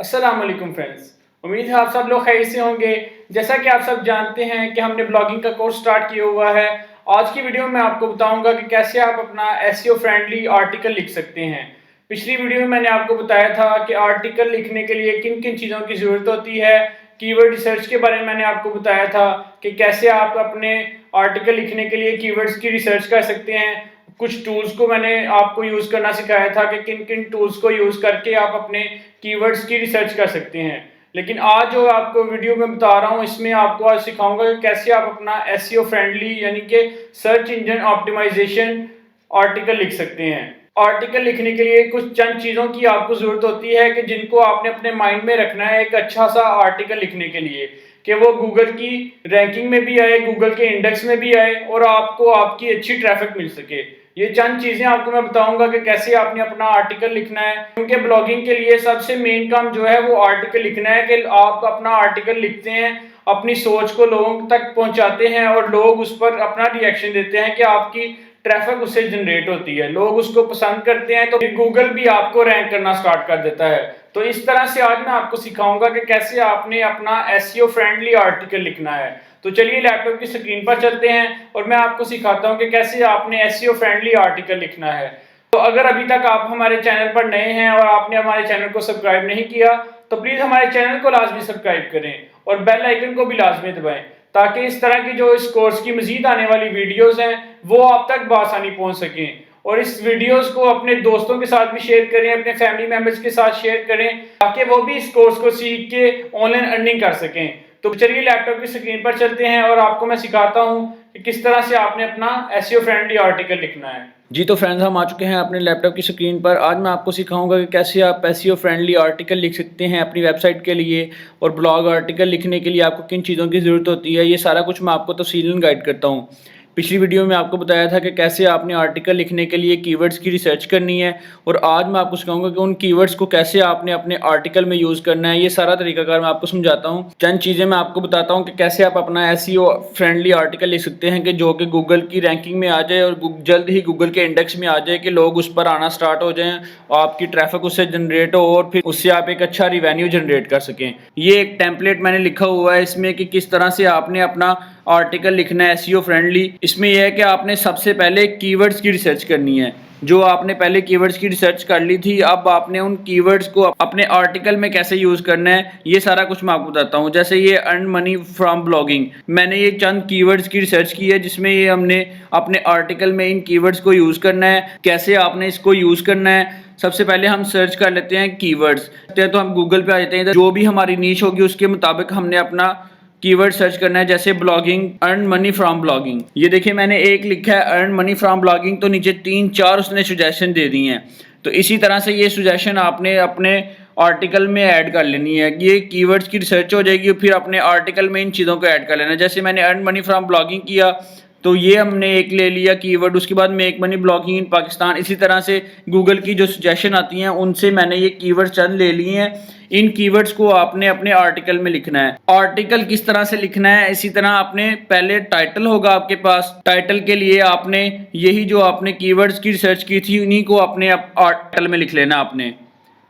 अस्सलाम वालेकुम फ्रेंड्स। उम्मीद है आप सब लोग खैर से होंगे। जैसा कि आप सब जानते हैं कि हमने ब्लॉगिंग का कोर्स स्टार्ट किया हुआ है। आज की वीडियो में आपको बताऊंगा कि कैसे आप अपना एसईओ फ्रेंडली आर्टिकल लिख सकते हैं। पिछली वीडियो में मैंने आपको बताया था कि आर्टिकल लिखने के लिए किन किन चीज़ों की ज़रूरत होती है। कीवर्ड रिसर्च के बारे में मैंने आपको बताया था कि कैसे आप अपने आर्टिकल लिखने के लिए कीवर्ड्स की रिसर्च कर सकते हैं। कुछ टूल्स को मैंने आपको यूज़ करना सिखाया था कि किन किन टूल्स को यूज़ करके आप अपने कीवर्ड्स की रिसर्च कर सकते हैं। लेकिन आज जो आपको वीडियो में बता रहा हूँ इसमें आपको आज सिखाऊंगा कि कैसे आप अपना एसईओ फ्रेंडली यानी कि सर्च इंजन ऑप्टिमाइजेशन आर्टिकल लिख सकते हैं। आर्टिकल लिखने के लिए कुछ चंद चीज़ों की आपको ज़रूरत होती है कि जिनको आपने अपने माइंड में रखना है एक अच्छा सा आर्टिकल लिखने के लिए, कि वो गूगल की रैंकिंग में भी आए, गूगल के इंडेक्स में भी आए और आपको आपकी अच्छी ट्रैफिक मिल सके। ये चंद चीज़ें आपको मैं बताऊंगा कि कैसे आपने अपना आर्टिकल लिखना है, क्योंकि ब्लॉगिंग के लिए सबसे मेन काम जो है वो आर्टिकल लिखना है। कि आप अपना आर्टिकल लिखते हैं, अपनी सोच को लोगों तक पहुंचाते हैं और लोग उस पर अपना रिएक्शन देते हैं कि आपकी ट्रैफिक उससे जनरेट होती है, लोग उसको पसंद करते हैं, तो गूगल भी आपको रैंक करना स्टार्ट कर देता है। तो इस तरह से आज मैं आपको सिखाऊंगा कि कैसे आपने अपना एसईओ फ्रेंडली आर्टिकल लिखना है। तो चलिए लैपटॉप की स्क्रीन पर चलते हैं और मैं आपको सिखाता हूं कि कैसे आपने एसईओ फ्रेंडली आर्टिकल लिखना है। तो अगर अभी तक आप हमारे चैनल पर नए हैं और आपने हमारे चैनल को सब्सक्राइब नहीं किया तो प्लीज हमारे चैनल को लाजमी सब्सक्राइब करें और बेल आइकन को भी लाजमी दबाएं, ताकि इस तरह की जो इस कोर्स की मजीद आने वाली वीडियोस हैं वो आप तक बआसानी पहुंच सकें। और इस वीडियोस को अपने दोस्तों के साथ भी शेयर करें, अपने फैमिली मेंबर्स के साथ शेयर करें, ताकि वो भी इस कोर्स को सीख के ऑनलाइन अर्निंग कर सकें। तो चलिए लैपटॉप की स्क्रीन पर चलते हैं और आपको मैं सिखाता हूं कि किस तरह से आपने अपना एसईओ फ्रेंडली आर्टिकल लिखना है। जी तो फ्रेंड्स, हम आ चुके हैं अपने लैपटॉप की स्क्रीन पर। आज मैं आपको सिखाऊंगा कि कैसे आप एसईओ फ्रेंडली आर्टिकल लिख सकते हैं अपनी वेबसाइट के लिए, और ब्लॉग आर्टिकल लिखने के लिए आपको किन चीज़ों की ज़रूरत होती है। ये सारा कुछ मैं आपको तफसीलन गाइड करता हूँ। पिछली वीडियो में आपको बताया था कि कैसे आपने आर्टिकल लिखने के लिए कीवर्ड्स की रिसर्च करनी है, और आज मैं आपको सिखाऊंगा कि उन कीवर्ड्स को कैसे आपने अपने आर्टिकल में यूज़ करना है। ये सारा तरीकाकार मैं आपको समझाता हूँ। चंद चीज़ें मैं आपको बताता हूँ कि कैसे आप अपना एसईओ फ्रेंडली आर्टिकल लिख सकते हैं कि जो कि गूगल की रैंकिंग में आ जाए और जल्द ही गूगल के इंडेक्स में आ जाए, कि लोग उस पर आना स्टार्ट हो जाएं और आपकी ट्रैफिक उससे जनरेट हो और फिर उससे आप एक अच्छा रिवेन्यू जनरेट कर सकें। ये एक टेम्पलेट मैंने लिखा हुआ है इसमें कि किस तरह से आपने अपना आर्टिकल लिखना है एसईओ फ्रेंडली। इसमें यह है कि आपने सबसे पहले कीवर्ड्स की रिसर्च करनी है। जो आपने पहले कीवर्ड्स की रिसर्च कर ली थी, अब आपने उन कीवर्ड्स को अपने आर्टिकल में कैसे यूज़ करना है ये सारा कुछ मैं आपको बताता हूँ। जैसे ये अर्न मनी फ्रॉम ब्लॉगिंग, मैंने ये चंद कीवर्ड्स की रिसर्च की है जिसमें ये हमने अपने आर्टिकल में इन कीवर्ड्स को यूज़ करना है। कैसे आपने इसको यूज़ करना है, सबसे पहले हम सर्च कर लेते हैं कीवर्ड्स। तो हम गूगल पे आ जाते हैं, जो भी हमारी नीश होगी उसके मुताबिक हमने अपना कीवर्ड सर्च करना है। जैसे blogging, earn money from blogging, ये देखिए मैंने एक लिखा है अर्न मनी फ्रॉम ब्लॉगिंग, तो नीचे 3-4 उसने सुजेशन दे दी हैं। तो इसी तरह से ये सुजेशन आपने अपने आर्टिकल में ऐड कर लेनी है। ये कीवर्ड्स की रिसर्च हो जाएगी, फिर अपने आर्टिकल में इन चीज़ों को ऐड कर लेना है। जैसे मैंने अर्न मनी फ्रॉम ब्लॉगिंग किया तो ये हमने एक ले लिया कीवर्ड, उसके बाद मेक मनी ब्लॉगिंग इन पाकिस्तान। इसी तरह से गूगल की जो सजेशन आती हैं उनसे मैंने ये कीवर्ड चंद ले लिए हैं। इन कीवर्ड्स को आपने अपने आर्टिकल में लिखना है। आर्टिकल किस तरह से लिखना है, इसी तरह आपने पहले टाइटल होगा आपके पास। टाइटल के लिए आपने यही जो आपने कीवर्ड्स की रिसर्च की थी उन्हीं को अपने आर्टिकल में लिख लेना आपने।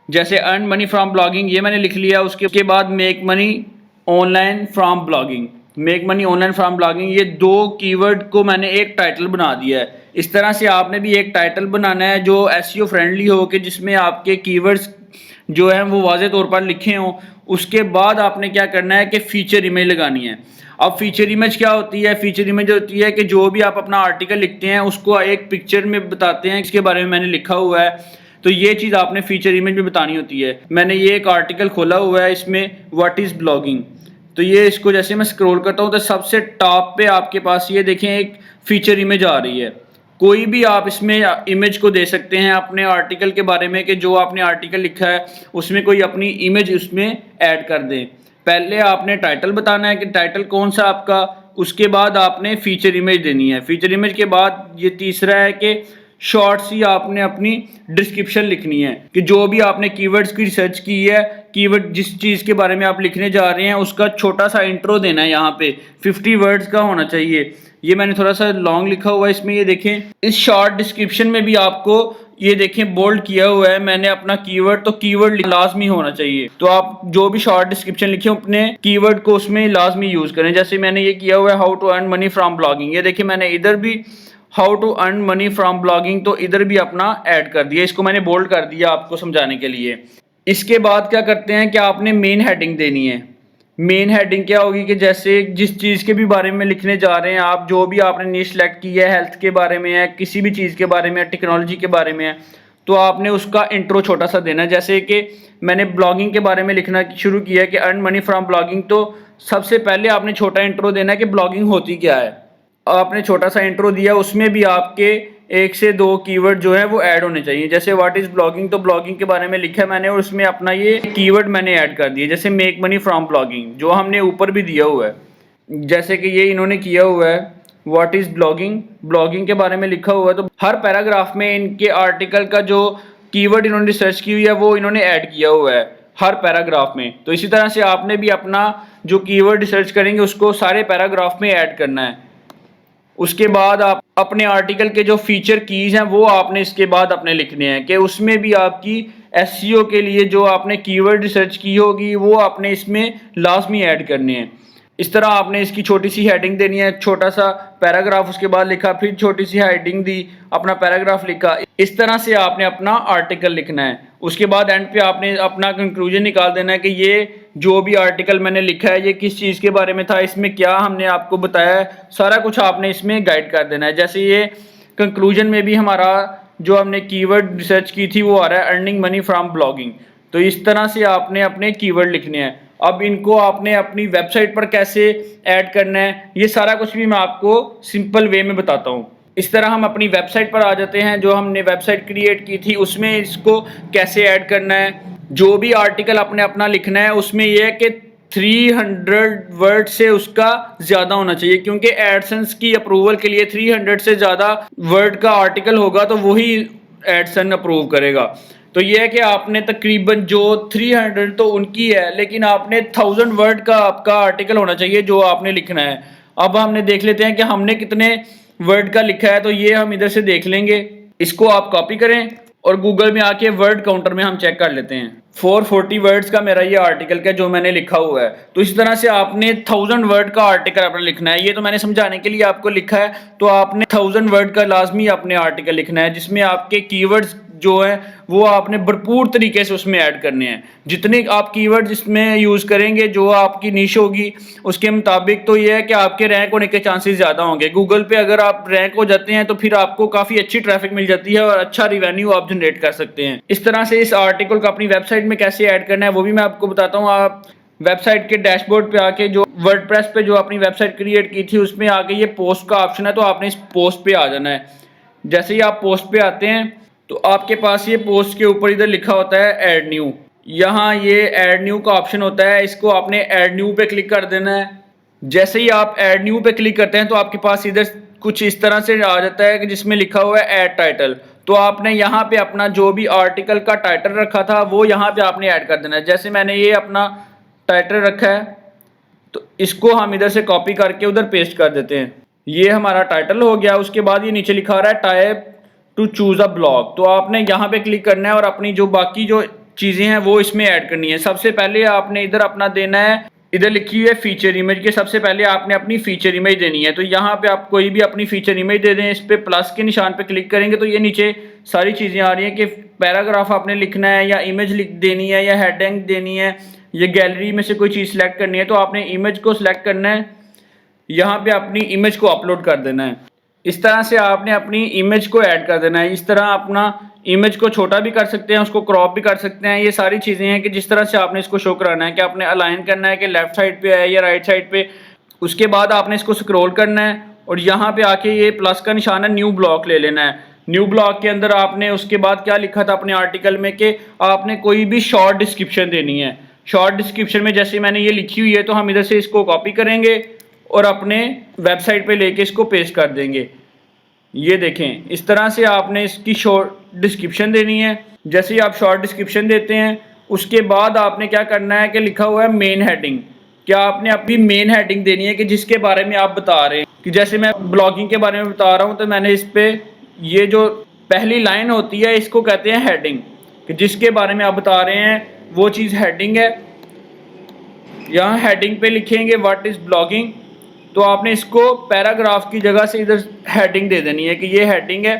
जैसे अर्न मनी फ्रॉम ब्लॉगिंग ये मैंने लिख लिया, उसके बाद make money online from blogging, make money online from blogging, ये दो कीवर्ड को मैंने एक टाइटल बना दिया है। इस तरह से आपने भी एक टाइटल बनाना है जो एसईओ फ्रेंडली हो, कि जिसमें आपके कीवर्ड्स जो है वो वाज़े तौर पर लिखे हों। उसके बाद आपने क्या करना है कि फीचर इमेज लगानी है। अब फीचर इमेज क्या होती है? फीचर इमेज होती है कि जो भी आप अपना आर्टिकल लिखते हैं उसको एक पिक्चर में बताते हैं, इसके बारे में मैंने लिखा हुआ है। तो ये चीज़ आपने फीचर इमेज में बतानी होती है। मैंने ये एक आर्टिकल खोला हुआ है, इसमें व्हाट इज़ ब्लॉगिंग। तो ये इसको जैसे मैं स्क्रॉल करता हूँ तो सबसे टॉप पे आपके पास ये देखें एक फीचर इमेज आ रही है। कोई भी आप इसमें इमेज को दे सकते हैं अपने आर्टिकल के बारे में, कि जो आपने आर्टिकल लिखा है उसमें कोई अपनी इमेज उसमें ऐड कर दें। पहले आपने टाइटल बताना है कि टाइटल कौन सा आपका, उसके बाद आपने फीचर इमेज देनी है। फीचर इमेज के बाद ये तीसरा है कि शॉर्ट सी आपने अपनी डिस्क्रिप्शन लिखनी है, कि जो भी आपने कीवर्ड्स की रिसर्च की है, कीवर्ड जिस चीज़ के बारे में आप लिखने जा रहे हैं उसका छोटा सा इंट्रो देना है। यहाँ पे 50 वर्ड्स का होना चाहिए। ये मैंने थोड़ा सा लॉन्ग लिखा हुआ है इसमें, ये देखें। इस शॉर्ट डिस्क्रिप्शन में भी आपको ये देखें बोल्ड किया हुआ है मैंने अपना कीवर्ड, तो कीवर्ड लाजमी होना चाहिए। तो आप जो भी शॉर्ट डिस्क्रिप्शन लिखे अपने कीवर्ड को उसमें लाजमी यूज करें। जैसे मैंने ये किया हुआ है how to earn money from blogging, ये देखिए मैंने इधर भी how to earn money from blogging, तो इधर भी अपना ऐड कर दिया, इसको मैंने बोल्ड कर दिया आपको समझाने के लिए। इसके बाद क्या करते हैं कि आपने मेन हेडिंग देनी है। मेन हेडिंग क्या होगी कि जैसे जिस चीज़ के भी बारे में लिखने जा रहे हैं आप, जो भी आपने नीश सेलेक्ट की है, हेल्थ के बारे में है, किसी भी चीज़ के बारे में है, टेक्नोलॉजी के बारे में है, तो आपने उसका इंट्रो छोटा सा देना है। जैसे कि मैंने ब्लॉगिंग के बारे में लिखना शुरू किया है कि अर्न मनी फ्रॉम ब्लॉगिंग, तो सबसे पहले आपने छोटा इंट्रो देना है कि ब्लॉगिंग होती क्या है। आपने छोटा सा इंट्रो दिया, उसमें भी आपके 1 से 2 कीवर्ड जो है वो ऐड होने चाहिए। जैसे व्हाट इज़ ब्लॉगिंग, तो ब्लॉगिंग के बारे में लिखा है मैंने और उसमें अपना ये कीवर्ड मैंने ऐड कर दिया। जैसे मेक मनी फ्रॉम ब्लॉगिंग, जो हमने ऊपर भी दिया हुआ है, जैसे कि ये इन्होंने किया हुआ है व्हाट इज़ ब्लॉगिंग, ब्लॉगिंग के बारे में लिखा हुआ है। तो हर पैराग्राफ में इनके आर्टिकल का जो कीवर्ड इन्होंने रिसर्च की हुई है वो इन्होंने ऐड किया हुआ है हर पैराग्राफ में। तो इसी तरह से आपने भी अपना जो कीवर्ड रिसर्च करेंगे उसको सारे पैराग्राफ में ऐड करना है। उसके बाद आप अपने आर्टिकल के जो फीचर कीज हैं वो आपने इसके बाद अपने लिखने हैं कि उसमें भी आपकी एसईओ के लिए जो आपने कीवर्ड रिसर्च की होगी वो आपने इसमें लाजमी ऐड करने हैं। इस तरह आपने इसकी छोटी सी हेडिंग देनी है, छोटा सा पैराग्राफ उसके बाद लिखा, फिर छोटी सी हेडिंग दी, अपना पैराग्राफ लिखा। इस तरह से आपने अपना आर्टिकल लिखना है। उसके बाद एंड पे आपने अपना कंक्लूजन निकाल देना है कि ये जो भी आर्टिकल मैंने लिखा है ये किस चीज़ के बारे में था, इसमें क्या हमने आपको बताया है, सारा कुछ आपने इसमें गाइड कर देना है। जैसे ये कंक्लूजन में भी हमारा जो हमने कीवर्ड रिसर्च की थी वो आ रहा है अर्निंग मनी फ्रॉम ब्लॉगिंग। तो इस तरह से आपने अपने कीवर्ड लिखने हैं। अब इनको आपने अपनी वेबसाइट पर कैसे ऐड करना है ये सारा कुछ भी मैं आपको सिंपल वे में बताता हूँ। इस तरह हम अपनी वेबसाइट पर आ जाते हैं, जो हमने वेबसाइट क्रिएट की थी उसमें इसको कैसे ऐड करना है। जो भी आर्टिकल आपने अपना लिखना है उसमें यह है कि 300 वर्ड से उसका ज़्यादा होना चाहिए, क्योंकि एडसेंस की अप्रूवल के लिए 300 से ज़्यादा वर्ड का आर्टिकल होगा तो वही एडसेंस अप्रूव करेगा। तो ये है कि आपने तकरीबन जो 300 तो उनकी है, लेकिन आपने 1000 वर्ड का आपका आर्टिकल होना चाहिए जो आपने लिखना है। अब हमने देख लेते हैं कि हमने कितने वर्ड का लिखा है, तो ये हम इधर से देख लेंगे। इसको आप कॉपी करें और गूगल में आके वर्ड काउंटर में हम चेक कर लेते हैं। 440 वर्ड्स का मेरा ये आर्टिकल का जो मैंने लिखा हुआ है। तो इस तरह से आपने 1000 वर्ड का आर्टिकल अपना लिखना है। ये तो मैंने समझाने के लिए आपको लिखा है, तो आपने 1000 वर्ड का लाजमी अपने आर्टिकल लिखना है, जिसमें आपके कीवर्ड्स जो है वो आपने भरपूर तरीके से उसमें ऐड करने हैं। जितने आप कीवर्ड्स इसमें यूज़ करेंगे, जो आपकी निश होगी उसके मुताबिक, तो ये है कि आपके रैंक होने के चांसेस ज़्यादा होंगे। गूगल पे अगर आप रैंक हो जाते हैं तो फिर आपको काफ़ी अच्छी ट्रैफिक मिल जाती है और अच्छा रिवेन्यू आप जनरेट कर सकते हैं। इस तरह से इस आर्टिकल को अपनी वेबसाइट में कैसे ऐड करना है वो भी मैं आपको बताता हूँ। आप वेबसाइट के डैशबोर्ड पे आके जो वर्डप्रेस पे जो अपनी वेबसाइट क्रिएट की थी उसमें आके ये पोस्ट का ऑप्शन है, तो आपने इस पोस्ट पे आ जाना है। जैसे ही आप पोस्ट पे आते हैं तो आपके पास ये पोस्ट के ऊपर इधर लिखा होता है ऐड न्यू। यहाँ ये ऐड न्यू का ऑप्शन होता है, इसको आपने ऐड न्यू पे क्लिक कर देना है। जैसे ही आप ऐड न्यू पे क्लिक करते हैं तो आपके पास इधर कुछ इस तरह से आ जाता है कि जिसमें लिखा हुआ है ऐड टाइटल। तो आपने यहाँ पे अपना जो भी आर्टिकल का टाइटल रखा था वो यहाँ पे आपने ऐड कर देना है। जैसे मैंने ये अपना टाइटल रखा है तो इसको हम इधर से कॉपी करके उधर पेस्ट कर देते हैं। ये हमारा टाइटल हो गया। उसके बाद ये नीचे लिखा आ रहा है type two choose a blog, तो आपने यहाँ पे क्लिक करना है और अपनी जो बाकी जो चीज़ें हैं वो इसमें ऐड करनी है। सबसे पहले आपने इधर अपना देना है, इधर लिखी हुई है फीचर इमेज के, सबसे पहले आपने अपनी फीचर इमेज देनी है। तो यहाँ पे आप कोई भी अपनी फीचर इमेज दे दें। इस पे प्लस के निशान पे क्लिक करेंगे तो ये नीचे सारी चीज़ें आ रही हैं कि पैराग्राफ आपने लिखना है या इमेज लिख देनी है या हेडिंग देनी है या गैलरी में से कोई चीज़ सेलेक्ट करनी है। तो आपने इमेज को सिलेक्ट करना है, यहाँ पे अपनी इमेज को अपलोड कर देना है। इस तरह से आपने अपनी इमेज को ऐड कर देना है। इस तरह अपना इमेज को छोटा भी कर सकते हैं, उसको क्रॉप भी कर सकते हैं। ये सारी चीज़ें हैं कि जिस तरह से आपने इसको शो कराना है कि आपने अलाइन करना है कि लेफ्ट साइड पे है या राइट साइड पे। उसके बाद आपने इसको स्क्रॉल करना है और यहाँ पे आके ये प्लस का निशान है, न्यू ब्लॉक ले लेना है। न्यू ब्लॉक के अंदर आपने उसके बाद क्या लिखा था अपने आर्टिकल में कि आपने कोई भी शॉर्ट डिस्क्रिप्शन देनी है। शॉर्ट डिस्क्रिप्शन में जैसे मैंने ये लिखी हुई है तो हम इधर से इसको कॉपी करेंगे और अपने वेबसाइट पे लेके इसको पेस्ट कर देंगे। ये देखें, इस तरह से आपने इसकी शॉर्ट डिस्क्रिप्शन देनी है। जैसे ही आप शॉर्ट डिस्क्रिप्शन देते हैं उसके बाद आपने क्या करना है कि लिखा हुआ है मेन हेडिंग, क्या आपने अपनी मेन हेडिंग देनी है कि जिसके बारे में आप बता रहे हैं। कि जैसे मैं ब्लॉगिंग के बारे में बता रहा हूँ तो मैंने इस पर ये जो पहली लाइन होती है, इसको कहते हैं हेडिंग, कि जिसके बारे में आप बता रहे हैं वो चीज़ हेडिंग है। यहाँ हेडिंग पे लिखेंगे व्हाट इज़ ब्लॉगिंग, तो आपने इसको पैराग्राफ की जगह से इधर हेडिंग दे देनी है कि ये हेडिंग है।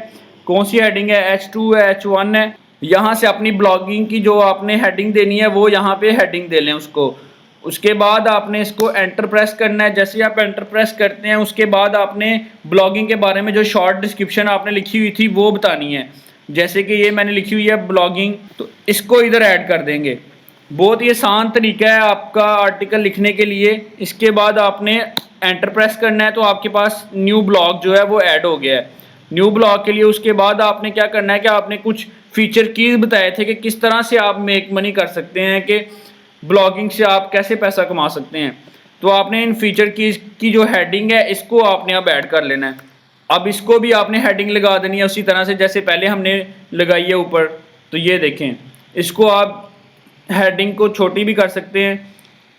कौन सी हेडिंग है? H2 है, H1 है। यहाँ से अपनी ब्लॉगिंग की जो आपने हेडिंग देनी है वो यहाँ पे हेडिंग दे लें उसको। उसके बाद आपने इसको एंटर प्रेस करना है। जैसे ही आप एंटर प्रेस करते हैं उसके बाद आपने ब्लॉगिंग के बारे में जो शॉर्ट डिस्क्रिप्शन आपने लिखी हुई थी वो बतानी है। जैसे कि ये मैंने लिखी हुई है ब्लॉगिंग, तो इसको इधर ऐड कर देंगे। बहुत ही आसान तरीका है आपका आर्टिकल लिखने के लिए। इसके बाद आपने एंटर प्रेस करना है तो आपके पास न्यू ब्लॉग जो है वो ऐड हो गया है। न्यू ब्लॉग के लिए उसके बाद आपने क्या करना है कि आपने कुछ फीचर कीज बताए थे कि किस तरह से आप मेक मनी कर सकते हैं, कि ब्लॉगिंग से आप कैसे पैसा कमा सकते हैं। तो आपने इन फीचर कीज की जो हेडिंग है इसको आपने अब ऐड कर लेना है। अब इसको भी आपने हेडिंग लगा देनी है उसी तरह से जैसे पहले हमने लगाई है ऊपर। तो ये देखें, इसको आप हेडिंग को छोटी भी कर सकते हैं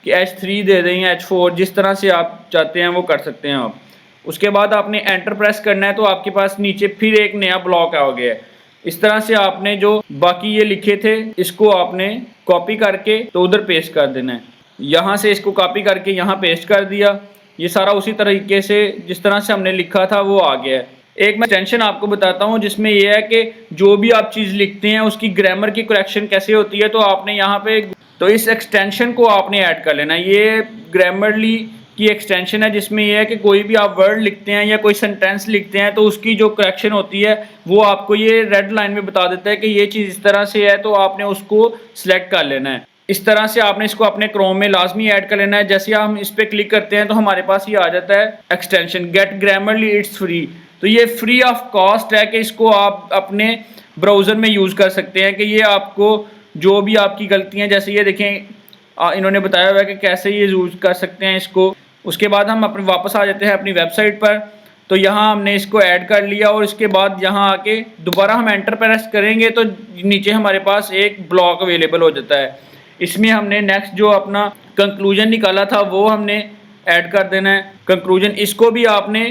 कि H3 दे दें या H4, जिस तरह से आप चाहते हैं वो कर सकते हैं आप। उसके बाद आपने एंटर प्रेस करना है तो आपके पास नीचे फिर एक नया ब्लॉक आ गया है। इस तरह से आपने जो बाकी ये लिखे थे इसको आपने कॉपी करके तो उधर पेस्ट कर देना है। यहाँ से इसको कॉपी करके यहाँ पेस्ट कर दिया। ये सारा उसी तरीके से जिस तरह से हमने लिखा था वो आ गया है। एक मैं एक्सटेंशन आपको बताता हूँ जिसमें यह है कि जो भी आप चीज़ लिखते हैं उसकी ग्रामर की करेक्शन कैसे होती है, तो आपने यहाँ पे तो इस एक्सटेंशन को आपने ऐड कर लेना है। ये ग्रामरली की एक्सटेंशन है जिसमें यह है कि कोई भी आप वर्ड लिखते हैं या कोई सेंटेंस लिखते हैं तो उसकी जो करेक्शन होती है वो आपको ये रेड लाइन में बता देता है कि ये चीज़ इस तरह से है, तो आपने उसको सिलेक्ट कर लेना है। इस तरह से आपने इसको अपने क्रोम में लाजमी ऐड कर लेना है। जैसे हम इस पर क्लिक करते हैं तो हमारे पास ये आ जाता है extension get Grammarly, it's free. तो ये फ्री ऑफ कॉस्ट है कि इसको आप अपने ब्राउज़र में यूज़ कर सकते हैं कि ये आपको जो भी आपकी गलतियाँ, जैसे ये देखें इन्होंने बताया हुआ है कि कैसे ये यूज़ कर सकते हैं इसको। उसके बाद हम अपने वापस आ जाते हैं अपनी वेबसाइट पर। तो यहाँ हमने इसको ऐड कर लिया और इसके बाद यहाँ आके दोबारा हम एंटर प्रेस करेंगे तो नीचे हमारे पास एक ब्लॉक अवेलेबल हो जाता है। इसमें हमने नेक्स्ट जो अपना कंक्लूजन निकाला था वो हमने ऐड कर देना है। कंक्लूजन, इसको भी आपने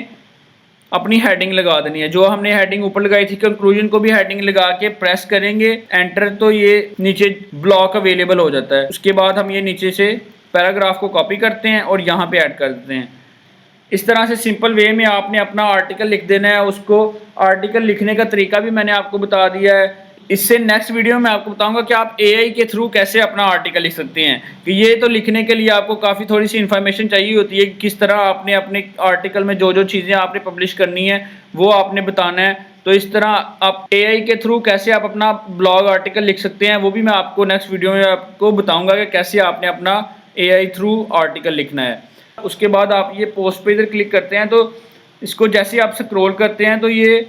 अपनी हेडिंग लगा देनी है। जो हमने हेडिंग ऊपर लगाई थी कंक्लूजन को भी हेडिंग लगा के प्रेस करेंगे एंटर, तो ये नीचे ब्लॉक अवेलेबल हो जाता है। उसके बाद हम ये नीचे से पैराग्राफ को कॉपी करते हैं और यहाँ पे ऐड कर देते हैं। इस तरह से सिंपल वे में आपने अपना आर्टिकल लिख देना है। उसको आर्टिकल लिखने का तरीका भी मैंने आपको बता दिया है। इससे नेक्स्ट वीडियो में आपको बताऊंगा कि आप AI के थ्रू कैसे अपना आर्टिकल लिख सकते हैं। कि ये तो लिखने के लिए आपको काफ़ी थोड़ी सी इन्फॉर्मेशन चाहिए होती है कि किस तरह आपने अपने आर्टिकल में जो जो चीज़ें आपने पब्लिश करनी है वो आपने बताना है। तो इस तरह आप AI के थ्रू कैसे आप अपना ब्लॉग आर्टिकल लिख सकते हैं वो भी मैं आपको नेक्स्ट वीडियो में आपको बताऊँगा कि कैसे आपने अपना AI थ्रू आर्टिकल लिखना है। उसके बाद आप ये पोस्ट पे इधर क्लिक करते हैं तो इसको जैसे आप स्क्रॉल करते हैं तो ये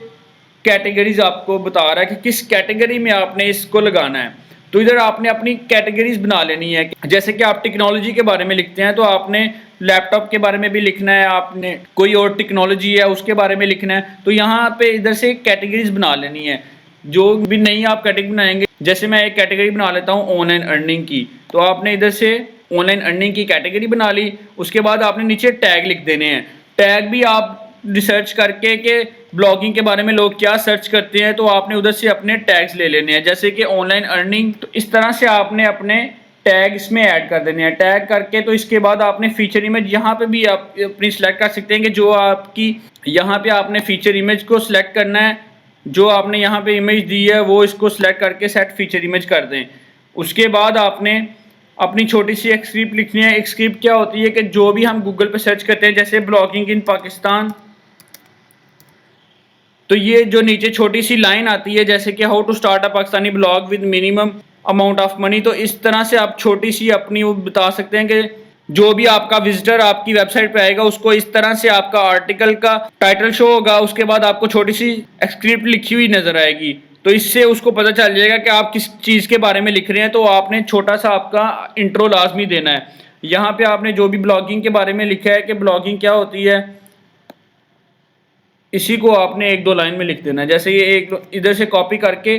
कैटेगरीज आपको बता रहा है कि किस कैटेगरी में आपने इसको लगाना है। तो इधर आपने अपनी कैटेगरीज बना लेनी है। जैसे कि आप टेक्नोलॉजी के बारे में लिखते हैं तो आपने लैपटॉप के बारे में भी लिखना है, आपने कोई और टेक्नोलॉजी है उसके बारे में लिखना है। तो यहाँ पे इधर से कैटेगरीज बना लेनी है। जो भी नई आप कैटेगरी बनाएंगे, जैसे मैं एक कैटेगरी बना लेता हूँ ऑनलाइन अर्निंग की, तो आपने इधर से ऑनलाइन अर्निंग की कैटेगरी बना ली। उसके बाद आपने नीचे टैग लिख देने हैं। टैग भी आप रिसर्च करके कि ब्लॉगिंग के बारे में लोग क्या सर्च करते हैं तो आपने उधर से अपने टैग्स ले लेने हैं, जैसे कि ऑनलाइन अर्निंग। तो इस तरह से आपने अपने टैग इसमें ऐड कर देने हैं। टैग करके तो इसके बाद आपने फीचर इमेज यहाँ पे भी आप अपनी सेलेक्ट कर सकते हैं कि जो आपकी यहाँ पे आपने फीचर इमेज को सिलेक्ट करना है। जो आपने यहाँ पे इमेज दी है वो इसको सिलेक्ट करके सेट फीचर इमेज कर दें। उसके बाद आपने अपनी छोटी सी एक स्क्रिप्ट लिखनी है। एक स्क्रिप्ट क्या होती है कि जो भी हम गूगल पे सर्च करते हैं, जैसे ब्लॉगिंग इन पाकिस्तान, तो ये जो नीचे छोटी सी लाइन आती है जैसे कि how to start a Pakistani blog with minimum amount of money, तो इस तरह से आप छोटी सी अपनी वो बता सकते हैं कि जो भी आपका विजिटर आपकी वेबसाइट पे आएगा उसको इस तरह से आपका आर्टिकल का टाइटल शो होगा। उसके बाद आपको छोटी सी स्क्रिप्ट लिखी हुई नजर आएगी, तो इससे उसको पता चल जाएगा कि आप किस चीज़ के बारे में लिख रहे हैं। तो आपने छोटा सा आपका इंट्रो लाजमी देना है। यहाँ पे आपने जो भी ब्लॉगिंग के बारे में लिखा है कि ब्लॉगिंग क्या होती है, इसी को आपने एक दो लाइन में लिख देना है। जैसे ये एक इधर से कॉपी करके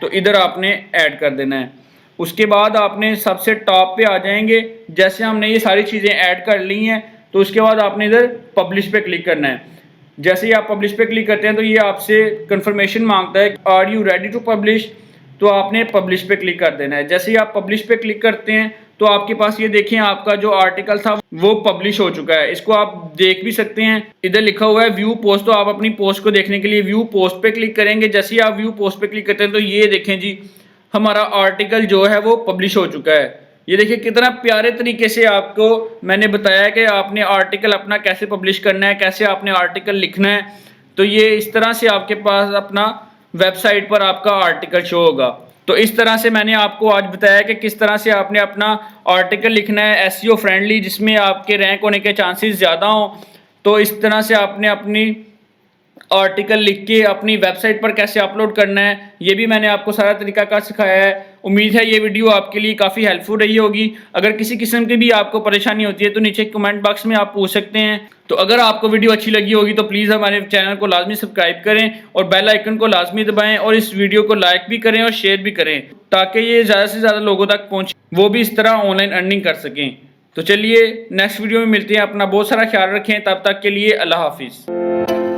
तो इधर आपने ऐड कर देना है। उसके बाद आपने सबसे टॉप पे आ जाएंगे। जैसे हमने ये सारी चीज़ें ऐड कर ली हैं तो उसके बाद आपने इधर पब्लिश पे क्लिक करना है। जैसे ही आप पब्लिश पे क्लिक करते हैं तो ये आपसे कंफर्मेशन मांगता है are you ready to publish, तो आपने पब्लिश पे क्लिक कर देना है। जैसे ही आप पब्लिश पे क्लिक करते हैं तो आपके पास ये देखें आपका जो आर्टिकल था वो पब्लिश हो चुका है। इसको आप देख भी सकते हैं, इधर लिखा हुआ है व्यू पोस्ट। तो आप अपनी पोस्ट को देखने के लिए व्यू पोस्ट पे क्लिक करेंगे। जैसे ही आप व्यू पोस्ट पे क्लिक करते हैं तो ये देखें जी हमारा आर्टिकल जो है वो पब्लिश हो चुका है। ये देखिए कितना प्यारे तरीके से आपको मैंने बताया कि आपने आर्टिकल अपना कैसे पब्लिश करना है, कैसे आपने आर्टिकल लिखना है। तो ये इस तरह से आपके पास अपना वेबसाइट पर आपका आर्टिकल शो होगा। तो इस तरह से मैंने आपको आज बताया कि किस तरह से आपने अपना आर्टिकल लिखना है एसईओ फ्रेंडली, जिसमें आपके रैंक होने के चांसेस ज़्यादा हों। तो इस तरह से आपने अपनी आर्टिकल लिख के अपनी वेबसाइट पर कैसे अपलोड करना है ये भी मैंने आपको सारा तरीकाकार सिखाया है। उम्मीद है ये वीडियो आपके लिए काफ़ी हेल्पफुल रही होगी। अगर किसी किस्म की भी आपको परेशानी होती है तो नीचे कमेंट बॉक्स में आप पूछ सकते हैं। तो अगर आपको वीडियो अच्छी लगी होगी तो प्लीज़ हमारे चैनल को लाजमी सब्सक्राइब करें और बेल आइकन को लाजमी दबाएं और इस वीडियो को लाइक भी करें और शेयर भी करें ताकि ये ज़्यादा से ज़्यादा लोगों तक पहुँचे, वो भी इस तरह ऑनलाइन अर्निंग कर सकें। तो चलिए नेक्स्ट वीडियो में मिलते हैं। अपना बहुत सारा ख्याल रखें, तब तक के लिए अल्लाह हाफिज़।